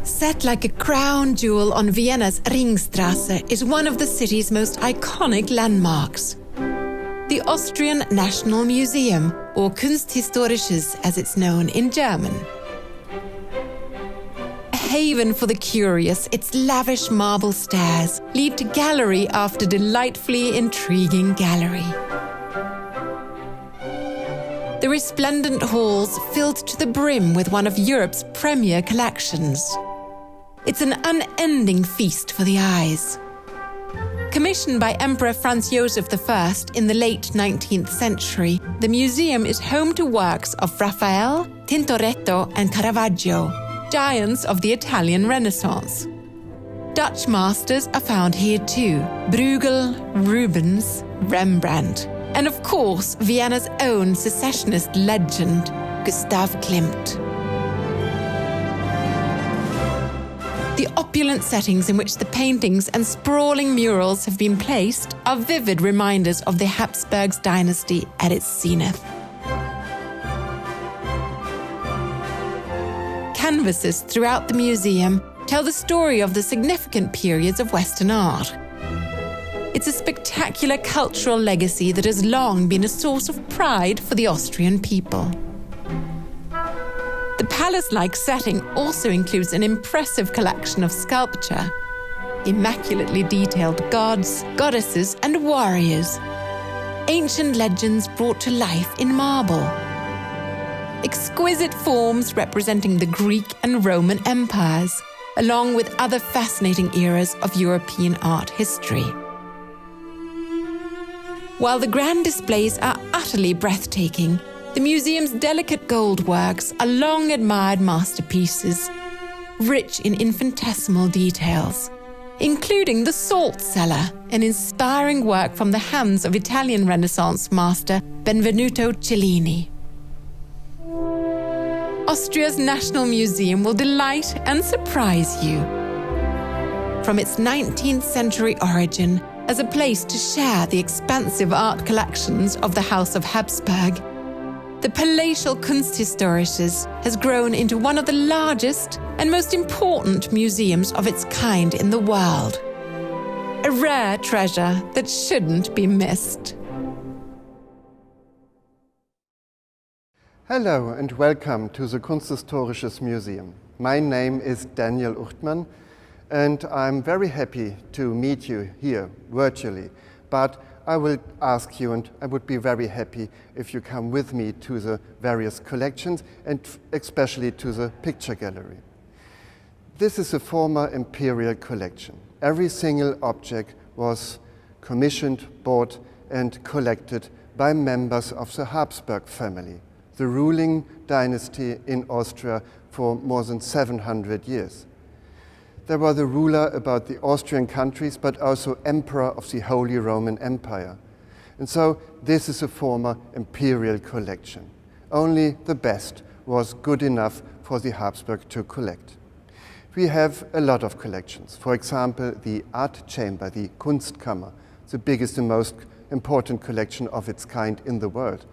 Set like a crown jewel on Vienna's Ringstrasse is one of the city's most iconic landmarks. The Austrian National Museum, or Kunsthistorisches as it's known in German. A haven for the curious, its lavish marble stairs lead to gallery after delightfully intriguing gallery. The resplendent halls filled to the brim with one of Europe's premier collections. It's an unending feast for the eyes. Commissioned by Emperor Franz Joseph I in the late 19th century, the museum is home to works of Raphael, Tintoretto and Caravaggio, giants of the Italian Renaissance. Dutch masters are found here too: Bruegel, Rubens, Rembrandt, and of course Vienna's own secessionist legend, Gustav Klimt. The opulent settings in which the paintings and sprawling murals have been placed are vivid reminders of the Habsburg's dynasty at its zenith. Canvases throughout the museum tell the story of the significant periods of Western art. It's a spectacular cultural legacy that has long been a source of pride for the Austrian people. The palace-like setting also includes an impressive collection of sculpture, immaculately detailed gods, goddesses, and warriors, ancient legends brought to life in marble, exquisite forms representing the Greek and Roman empires, along with other fascinating eras of European art history. While the grand displays are utterly breathtaking, the museum's delicate gold works are long-admired masterpieces, rich in infinitesimal details, including the Salt Cellar, an inspiring work from the hands of Italian Renaissance master Benvenuto Cellini. Austria's National Museum will delight and surprise you. From its 19th century origin as a place to share the expansive art collections of the House of Habsburg, the palatial Kunsthistorisches has grown into one of the largest and most important museums of its kind in the world. A rare treasure that shouldn't be missed. Hello and welcome to the Kunsthistorisches Museum. My name is Daniel Uchtmann and I'm very happy to meet you here virtually, but I will ask you, and I would be very happy if you come with me to the various collections and especially to the picture gallery. This is a former imperial collection. Every single object was commissioned, bought and collected by members of the Habsburg family, the ruling dynasty in Austria for more than 700 years. They were the ruler about the Austrian countries, but also emperor of the Holy Roman Empire. And so this is a former imperial collection. Only the best was good enough for the Habsburg to collect. We have a lot of collections. For example, the art chamber, the Kunstkammer, the biggest and most important collection of its kind in the world.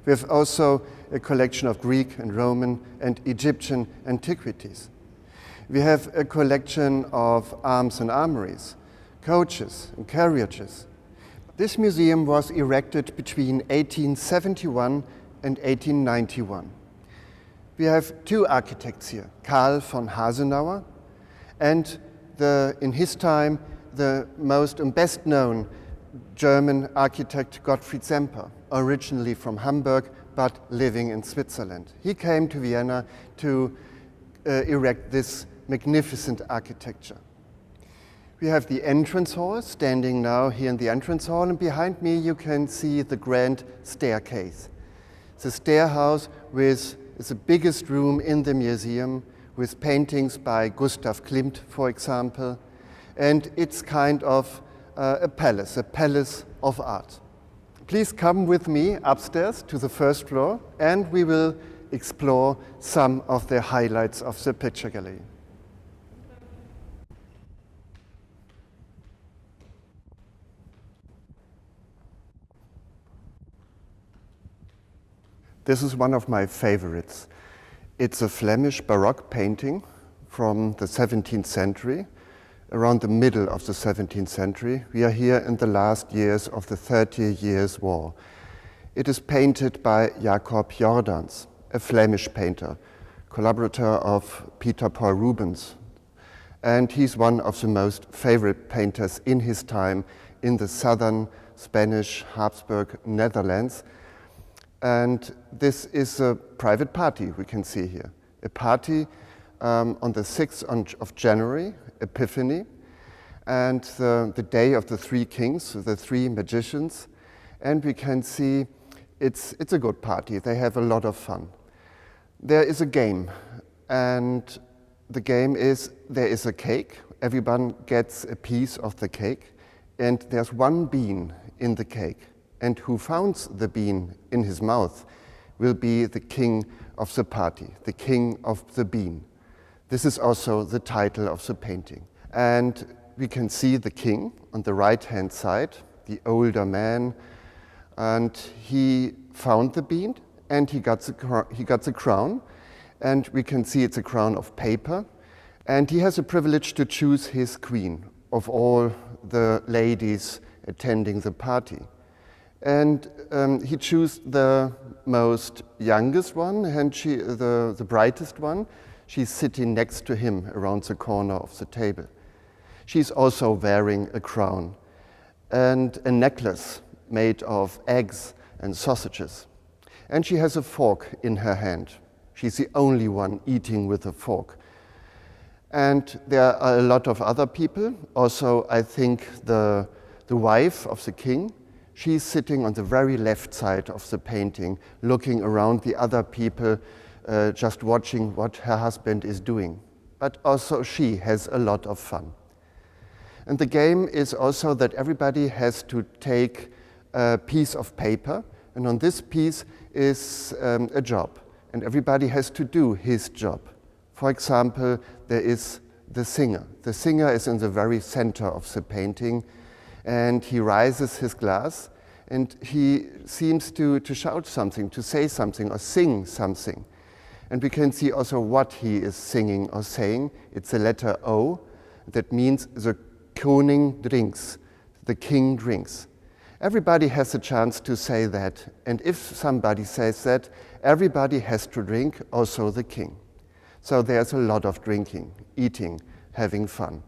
We have also a collection of Greek and Roman and Egyptian antiquities. We have a collection of arms and armories, coaches and carriages. This museum was erected between 1871 and 1891. We have two architects here, Karl von Hasenauer and in his time the most and best known German architect Gottfried Semper, originally from Hamburg but living in Switzerland. He came to Vienna to erect this magnificent architecture. We have the entrance hall, standing now here in the entrance hall, and behind me you can see the grand staircase. The stairhouse is the biggest room in the museum, with paintings by Gustav Klimt, for example, and it's kind of a palace of art. Please come with me upstairs to the first floor, and we will explore some of the highlights of the picture gallery. This is one of my favorites. It's a Flemish baroque painting from the 17th century, around the middle of the 17th century. We are here in the last years of the 30 Years' War. It is painted by Jacob Jordaens, a Flemish painter, collaborator of Pieter Rubens. And he's one of the most favorite painters in his time in the southern Spanish Habsburg Netherlands. And this is a private party we can see here. A party on the 6th of January, Epiphany, and the day of the three kings, the three magicians. And we can see it's a good party. They have a lot of fun. There is a game, and the game is there is a cake. Everyone gets a piece of the cake, and there's one bean in the cake. And who finds the bean in his mouth will be the king of the party, the king of the bean. This is also the title of the painting. And we can see the king on the right-hand side, the older man, and he found the bean and he got the crown. And we can see it's a crown of paper. And he has the privilege to choose his queen of all the ladies attending the party. And he chose the most youngest one, and the brightest one. She's sitting next to him around the corner of the table. She's also wearing a crown and a necklace made of eggs and sausages. And she has a fork in her hand. She's the only one eating with a fork. And there are a lot of other people. Also, I think the wife of the king, she's sitting on the very left side of the painting, looking around the other people, just watching what her husband is doing. But also she has a lot of fun. And the game is also that everybody has to take a piece of paper, and on this piece is a job, and everybody has to do his job. For example, there is the singer. The singer is in the very center of the painting, and he raises his glass, and he seems to shout something, to say something, or sing something. And we can see also what he is singing or saying. It's the letter O. That means the koning drinks, the king drinks. Everybody has a chance to say that. And if somebody says that, everybody has to drink, also the king. So there's a lot of drinking, eating, having fun.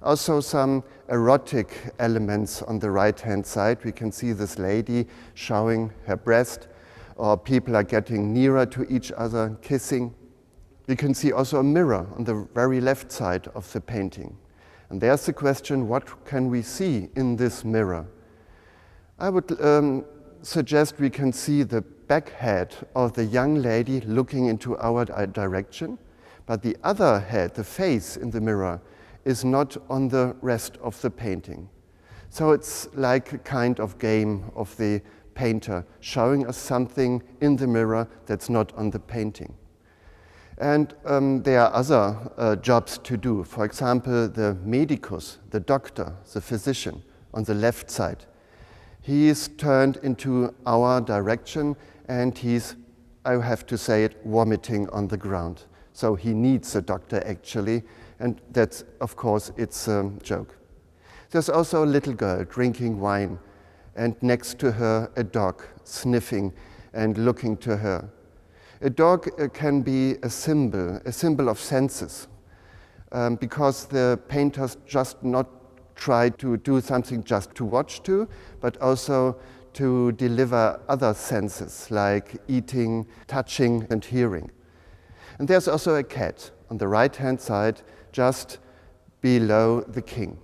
Also some erotic elements on the right-hand side. We can see this lady showing her breast, or people are getting nearer to each other, kissing. You can see also a mirror on the very left side of the painting. And there's the question, what can we see in this mirror? I would suggest we can see the back head of the young lady looking into our direction, but the other head, the face in the mirror, is not on the rest of the painting. So it's like a kind of game of the painter showing us something in the mirror that's not on the painting. And there are other jobs to do. For example, the medicus, the doctor, the physician, on the left side. He is turned into our direction and he's, I have to say it, vomiting on the ground. So he needs a doctor actually, and that's, of course, it's a joke. There's also a little girl drinking wine, and next to her a dog sniffing and looking to her. A dog can be a symbol of senses, because the painters just not try to do something just to watch to, but also to deliver other senses like eating, touching, and hearing. And there's also a cat on the right-hand side, just below the king,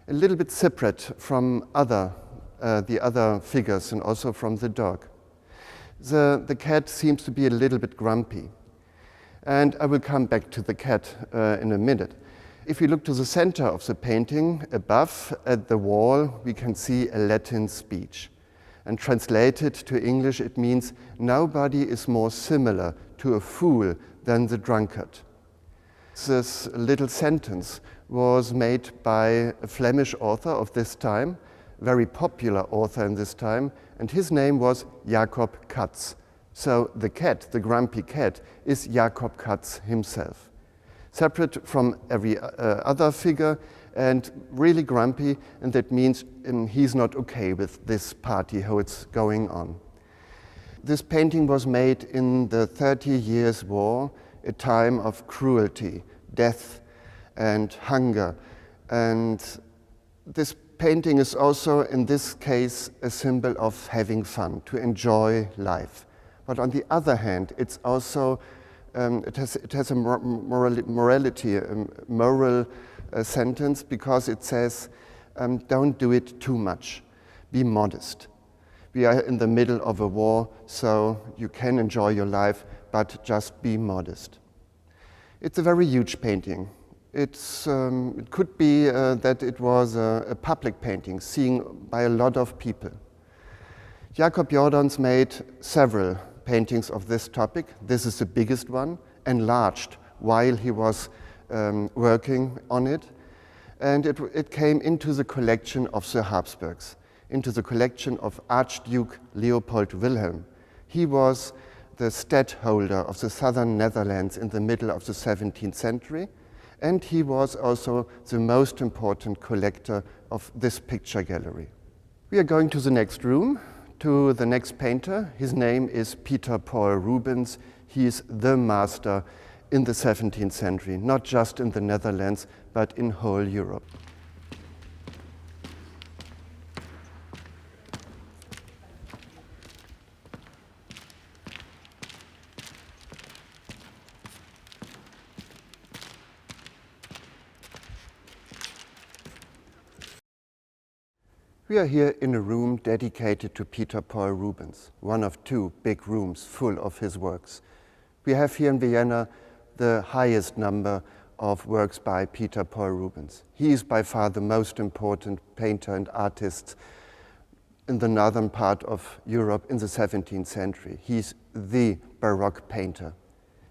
a little bit separate from the other figures and also from the dog. The cat seems to be a little bit grumpy. And I will come back to the cat in a minute. If we look to the center of the painting, above at the wall, we can see a Latin speech. And translated to English, it means, nobody is more similar to a fool than the drunkard. This little sentence was made by a Flemish author of this time, very popular author in this time, and his name was Jacob Cats. So the cat, the grumpy cat, is Jacob Cats himself. separate from every other figure and really grumpy, and that means he's not okay with this party, how it's going on. This painting was made in the 30 Years' War, a time of cruelty, death and hunger. And this painting is also, in this case, a symbol of having fun, to enjoy life. But on the other hand, it's also, it has a morality, a moral sentence, because it says, don't do it too much, be modest. We are in the middle of a war, so you can enjoy your life, but just be modest. It's a very huge painting. It could be that it was a public painting, seen by a lot of people. Jacob Jordaens made several paintings of this topic. This is the biggest one, enlarged while he was working on it. And it came into the collection of the Habsburgs, into the collection of Archduke Leopold Wilhelm. He was the stadtholder of the southern Netherlands in the middle of the 17th century, and he was also the most important collector of this picture gallery. We are going to the next room, to the next painter. His name is Pieter Paul Rubens. He is the master in the 17th century, not just in the Netherlands, but in whole Europe. We are here in a room dedicated to Pieter Paul Rubens, one of two big rooms full of his works. We have here in Vienna the highest number of works by Pieter Paul Rubens. He is by far the most important painter and artist in the northern part of Europe in the 17th century. He's the baroque painter.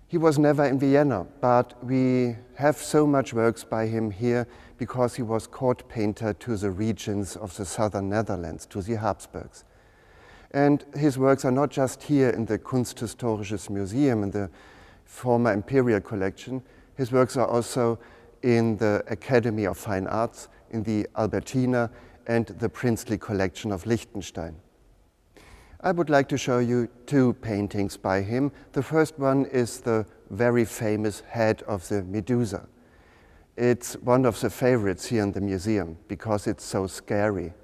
He was never in Vienna, but we have so much works by him here because he was court painter to the regions of the southern Netherlands, to the Habsburgs. And his works are not just here in the Kunsthistorisches Museum, in the former imperial collection. His works are also in the Academy of Fine Arts, in the Albertina, and the princely collection of Liechtenstein. I would like to show you two paintings by him. The first one is the very famous head of the Medusa. It's one of the favorites here in the museum because it's so scary.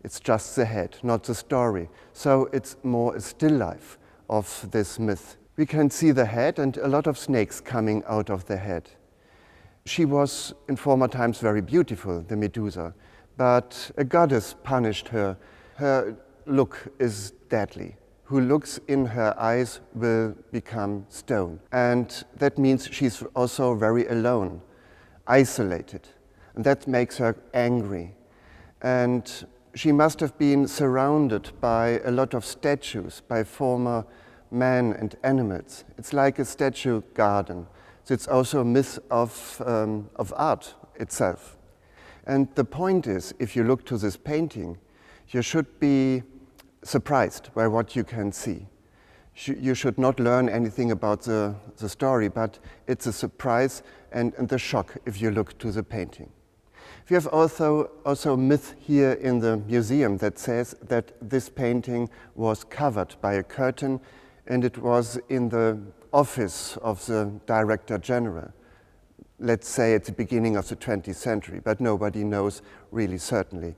It's just the head, not the story. So it's more a still life of this myth. We can see the head and a lot of snakes coming out of the head. She was in former times very beautiful, the Medusa, but a goddess punished her. Her look is deadly. Who looks in her eyes will become stone. And that means she's also very alone, isolated. And that makes her angry. And she must have been surrounded by a lot of statues, by former men and animals. It's like a statue garden. So it's also a myth of art itself. And the point is, if you look to this painting, you should be surprised by what you can see. You should not learn anything about the story, but it's a surprise and the shock if you look to the painting. We have also a myth here in the museum that says that this painting was covered by a curtain and it was in the office of the Director General. Let's say at the beginning of the 20th century, but nobody knows really certainly.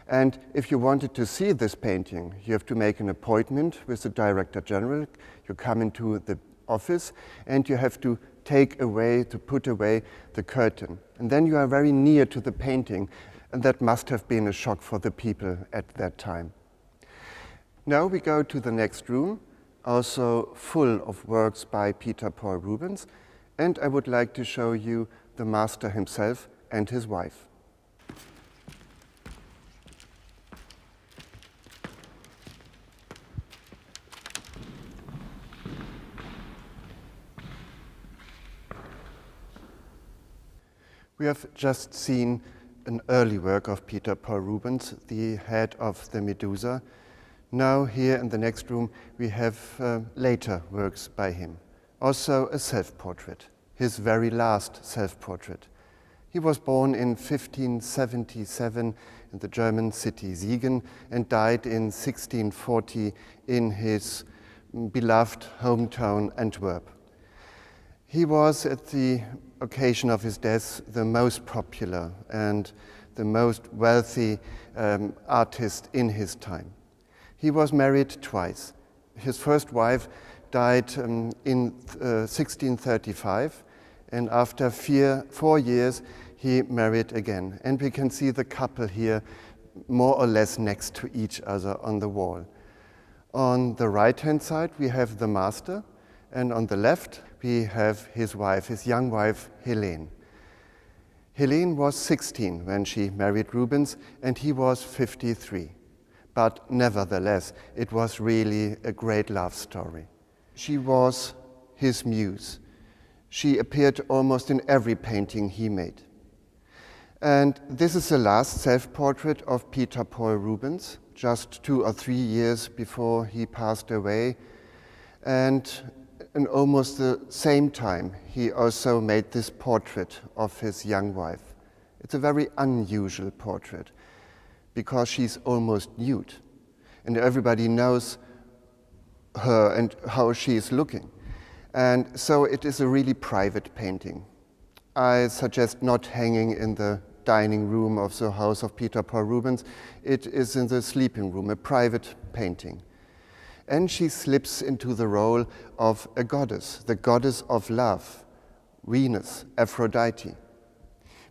And if you wanted to see this painting, you have to make an appointment with the Director General. You come into the office and you have to put away the curtain. And then you are very near to the painting, and that must have been a shock for the people at that time. Now we go to the next room, also full of works by Pieter Paul Rubens, and I would like to show you the master himself and his wife. We have just seen an early work of Pieter Paul Rubens, the head of the Medusa. Now here in the next room we have later works by him. Also a self-portrait. his very last self-portrait. He was born in 1577 in the German city Siegen and died in 1640 in his beloved hometown Antwerp. He was, at the occasion of his death, the most popular and the most wealthy artist in his time. He was married twice. His first wife died in 1635, and after 4 years he married again. And we can see the couple here more or less next to each other on the wall. On the right-hand side we have the master, and on the left we have his wife, his young wife, Helene. Helene was 16 when she married Rubens, and he was 53. But nevertheless, it was really a great love story. She was his muse. She appeared almost in every painting he made. And this is the last self-portrait of Pieter Paul Rubens, just 2 or 3 years before he passed away. And in almost the same time, he also made this portrait of his young wife. It's a very unusual portrait because she's almost nude, and everybody knows her and how she's looking. And so it is a really private painting. I suggest not hanging in the dining room of the house of Pieter Paul Rubens. It is in the sleeping room, a private painting. And she slips into the role of a goddess, the goddess of love, Venus, Aphrodite.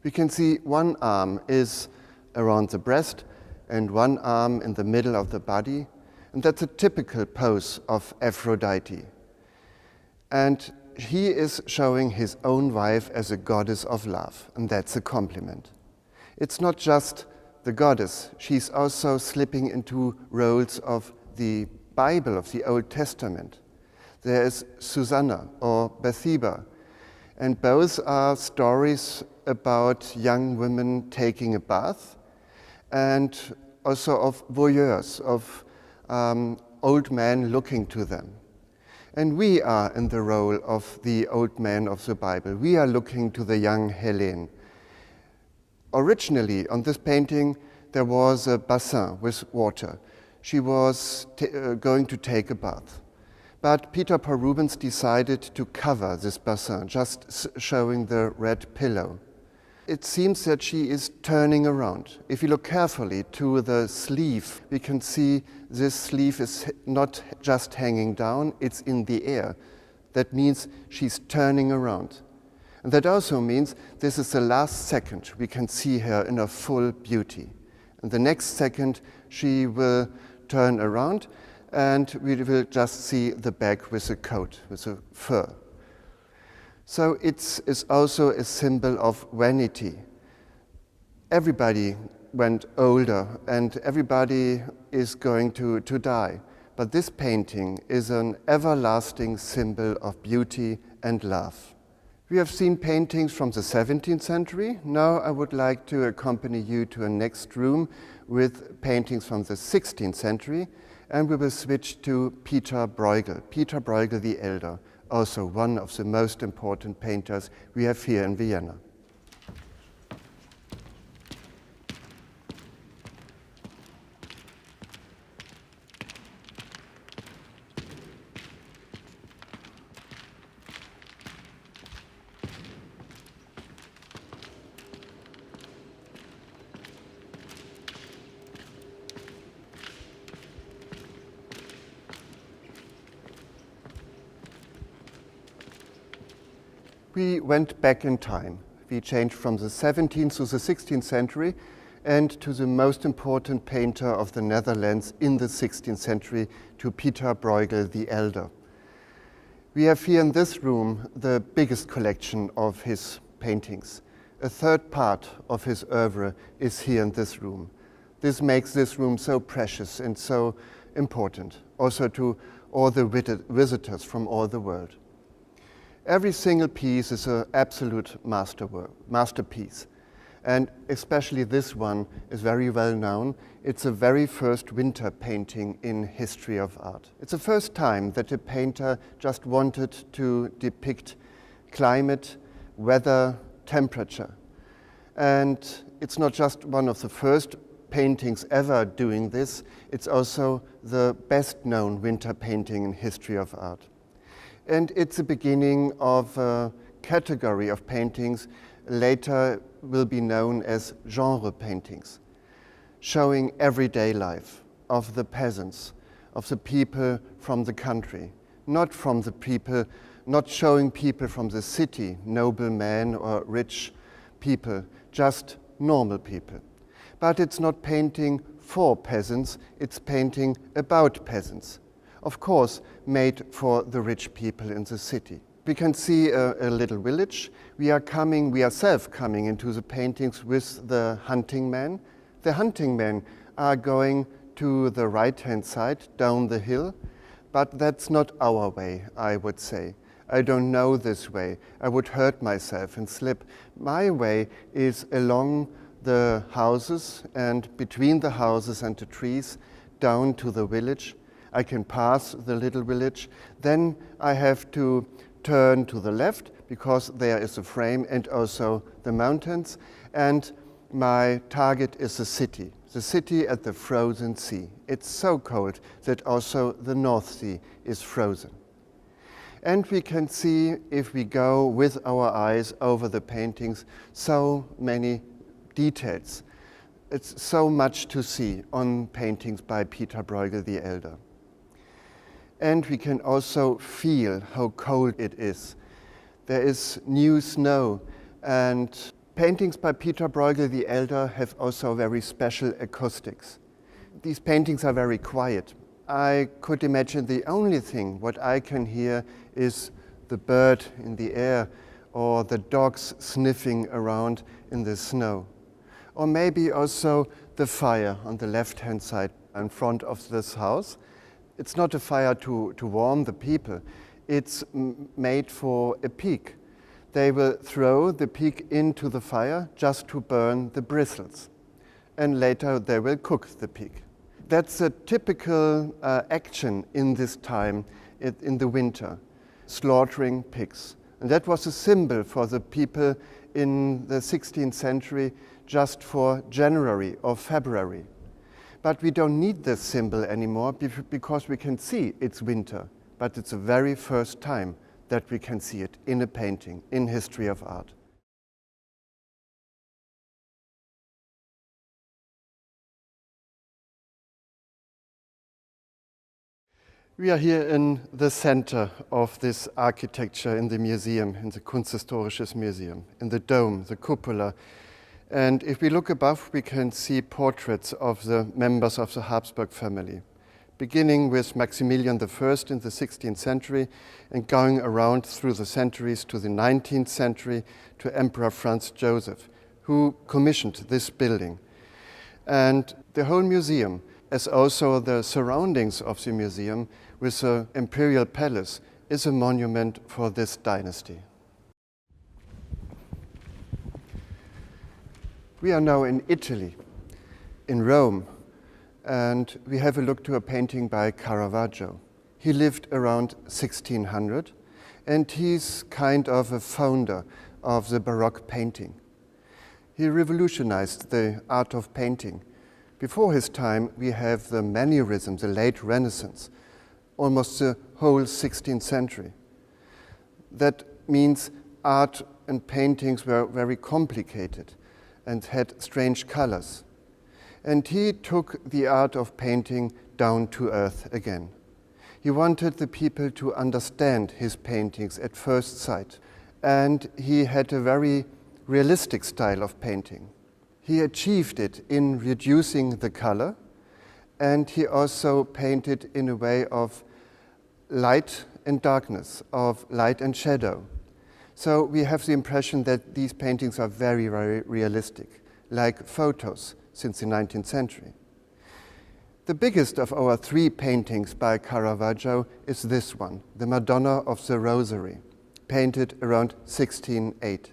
We can see one arm is around the breast and one arm in the middle of the body, and that's a typical pose of Aphrodite. And he is showing his own wife as a goddess of love, and that's a compliment. It's not just the goddess, she's also slipping into roles of the Bible, of the Old Testament. There is Susanna or Bathsheba, and both are stories about young women taking a bath, and also of voyeurs, of old men looking to them. And we are in the role of the old man of the Bible. We are looking to the young Helene. Originally, on this painting, there was a basin with water. She was going to take a bath. But Pieter Paul Rubens decided to cover this basin, just showing the red pillow. It seems that she is turning around. If you look carefully to the sleeve, we can see this sleeve is not just hanging down, it's in the air. That means she's turning around. And that also means this is the last second we can see her in her full beauty. And the next second she will turn around and we will just see the back with a coat, with a fur. So it's also a symbol of vanity. Everybody went older and everybody is going to die. But this painting is an everlasting symbol of beauty and love. We have seen paintings from the 17th century. Now I would like to accompany you to a next room with paintings from the 16th century, and we will switch to Pieter Bruegel the Elder, also one of the most important painters we have here in Vienna. We went back in time. We changed from the 17th to the 16th century and to the most important painter of the Netherlands in the 16th century, to Pieter Bruegel the Elder. We have here in this room the biggest collection of his paintings. A third part of his oeuvre is here in this room. This makes this room so precious and so important, also to all the visitors from all the world. Every single piece is an absolute masterpiece. And especially this one is very well known. It's the very first winter painting in history of art. It's the first time that a painter just wanted to depict climate, weather, temperature. And it's not just one of the first paintings ever doing this, it's also the best known winter painting in history of art. And it's the beginning of a category of paintings later will be known as genre paintings, showing everyday life of the peasants, of the people from the country, not showing people from the city, noblemen or rich people, just normal people. But it's not painting for peasants, it's painting about peasants. Of course, made for the rich people in the city. We can see a little village. We are coming into the paintings with the hunting men. The hunting men are going to the right-hand side, down the hill, but that's not our way, I would say. I don't know this way. I would hurt myself and slip. My way is along the houses and between the houses and the trees down to the village. I can pass the little village. Then I have to turn to the left because there is a frame and also the mountains. And my target is the city at the frozen sea. It's so cold that also the North Sea is frozen. And we can see, if we go with our eyes over the paintings, so many details. It's so much to see on paintings by Pieter Bruegel the Elder. And we can also feel how cold it is. There is new snow, and paintings by Pieter Bruegel the Elder have also very special acoustics. These paintings are very quiet. I could imagine the only thing what I can hear is the bird in the air or the dogs sniffing around in the snow. Or maybe also the fire on the left-hand side in front of this house. It's not a fire to warm the people. It's made for a peak. They will throw the peak into the fire just to burn the bristles. And later they will cook the peak. That's a typical action in this time, in the winter, slaughtering pigs. And that was a symbol for the people in the 16th century just for January or February. But we don't need this symbol anymore because we can see it's winter. But it's the very first time that we can see it in a painting, in history of art. We are here in the center of this architecture in the museum, in the Kunsthistorisches Museum, in the dome, the cupola. And if we look above, we can see portraits of the members of the Habsburg family, beginning with Maximilian I in the 16th century and going around through the centuries to the 19th century to Emperor Franz Joseph, who commissioned this building. And the whole museum, as also the surroundings of the museum with the imperial palace, is a monument for this dynasty. We are now in Italy, in Rome, and we have a look to a painting by Caravaggio. He lived around 1600, and he's kind of a founder of the baroque painting. He revolutionized the art of painting. Before his time, we have the mannerism, the late Renaissance, almost the whole 16th century. That means art and paintings were very complicated and had strange colors. And he took the art of painting down to earth again. He wanted the people to understand his paintings at first sight. And he had a very realistic style of painting. He achieved it in reducing the color, and he also painted in a way of light and darkness, of light and shadow. So we have the impression that these paintings are very, very realistic, like photos since the 19th century. The biggest of our three paintings by Caravaggio is this one, the Madonna of the Rosary, painted around 1608.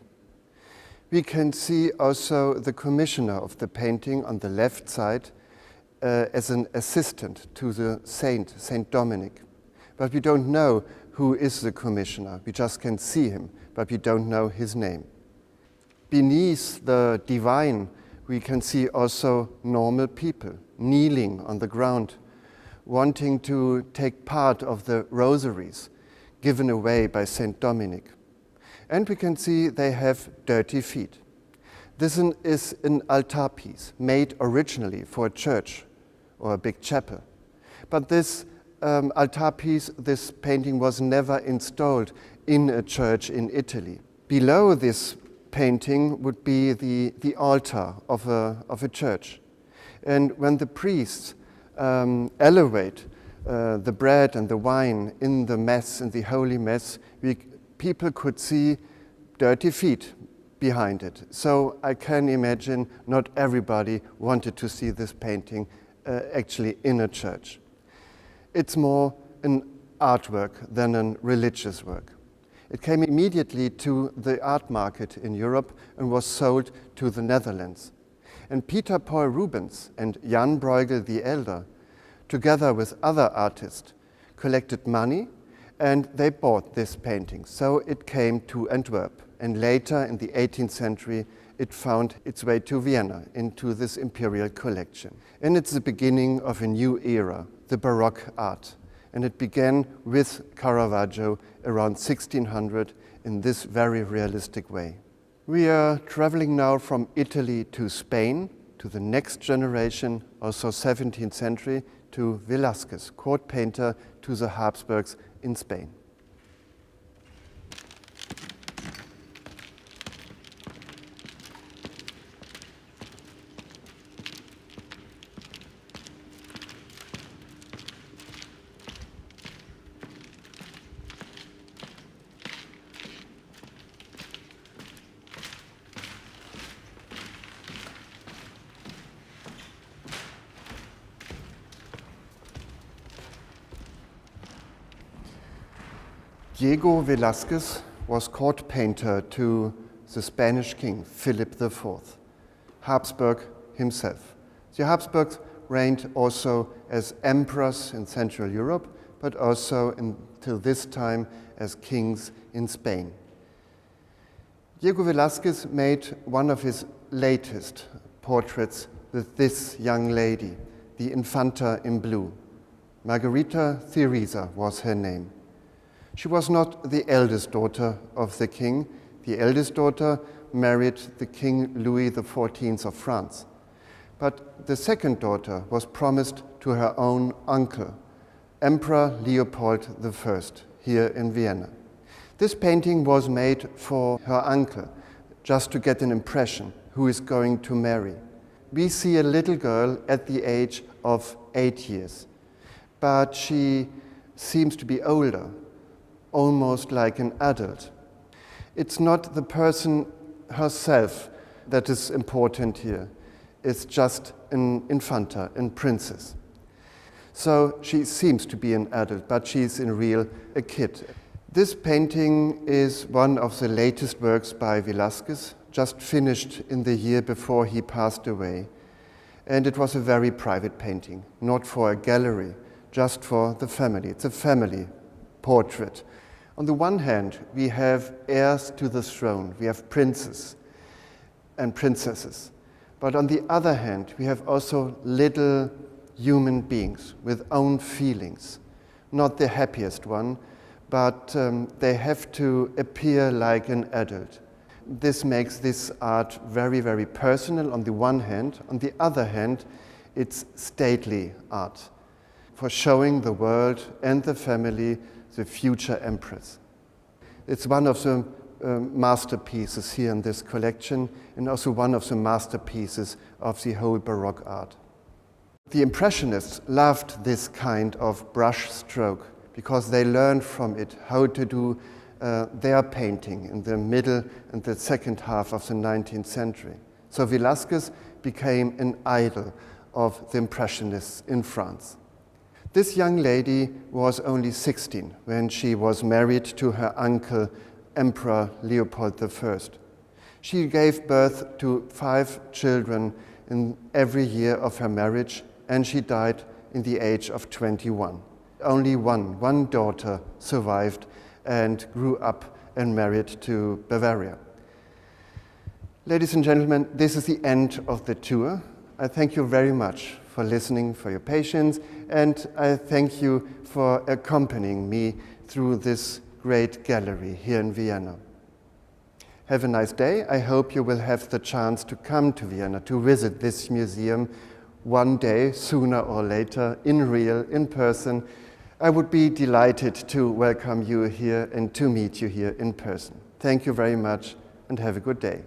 We can see also the commissioner of the painting on the left side as an assistant to the saint, Saint Dominic. But we don't know who is the commissioner. We just can see him, but we don't know his name. Beneath the divine, we can see also normal people kneeling on the ground, wanting to take part of the rosaries given away by Saint Dominic. And we can see they have dirty feet. This is an altar piece made originally for a church or a big chapel. But this altar piece, this painting was never installed in a church in Italy. Below this painting would be the altar of a church. And when the priests elevate the bread and the wine in the Mass, in the Holy Mass, people could see dirty feet behind it. So I can imagine not everybody wanted to see this painting actually in a church. It's more an artwork than a religious work. It came immediately to the art market in Europe and was sold to the Netherlands. And Pieter Paul Rubens and Jan Bruegel the Elder, together with other artists, collected money and they bought this painting. So it came to Antwerp. And later in the 18th century, it found its way to Vienna, into this imperial collection. And it's the beginning of a new era, the Baroque art. And it began with Caravaggio around 1600 in this very realistic way. We are traveling now from Italy to Spain, to the next generation, also 17th century, to Velasquez, court painter to the Habsburgs in Spain. Diego Velázquez was court painter to the Spanish king, Philip IV, Habsburg himself. The Habsburgs reigned also as emperors in Central Europe, but also until this time as kings in Spain. Diego Velázquez made one of his latest portraits with this young lady, the Infanta in blue. Margarita Teresa was her name. She was not the eldest daughter of the king. The eldest daughter married the King Louis XIV of France. But the second daughter was promised to her own uncle, Emperor Leopold I, here in Vienna. This painting was made for her uncle, just to get an impression who is going to marry. We see a little girl at the age of 8 years, but she seems to be older, almost like an adult. It's not the person herself that is important here. It's just an infanta, a princess. So she seems to be an adult, but she's in real a kid. This painting is one of the latest works by Velasquez, just finished in the year before he passed away. And it was a very private painting, not for a gallery, just for the family. It's a family portrait. On the one hand, we have heirs to the throne, we have princes and princesses. But on the other hand, we have also little human beings with own feelings. Not the happiest one, but they have to appear like an adult. This makes this art very, very personal on the one hand. On the other hand, it's stately art for showing the world and the family the future empress. It's one of the masterpieces here in this collection, and also one of the masterpieces of the whole Baroque art. The Impressionists loved this kind of brush stroke because they learned from it how to do their painting in the middle and the second half of the 19th century. So Velasquez became an idol of the Impressionists in France. This young lady was only 16 when she was married to her uncle, Emperor Leopold I. She gave birth to 5 children in every year of her marriage, and she died in the age of 21. only one daughter survived and grew up and married to Bavaria. Ladies and gentlemen, this is the end of the tour. I thank you very much for listening, for your patience, and I thank you for accompanying me through this great gallery here in Vienna. Have a nice day. I hope you will have the chance to come to Vienna to visit this museum one day, sooner or later, in person. I would be delighted to welcome you here and to meet you here in person. Thank you very much and have a good day.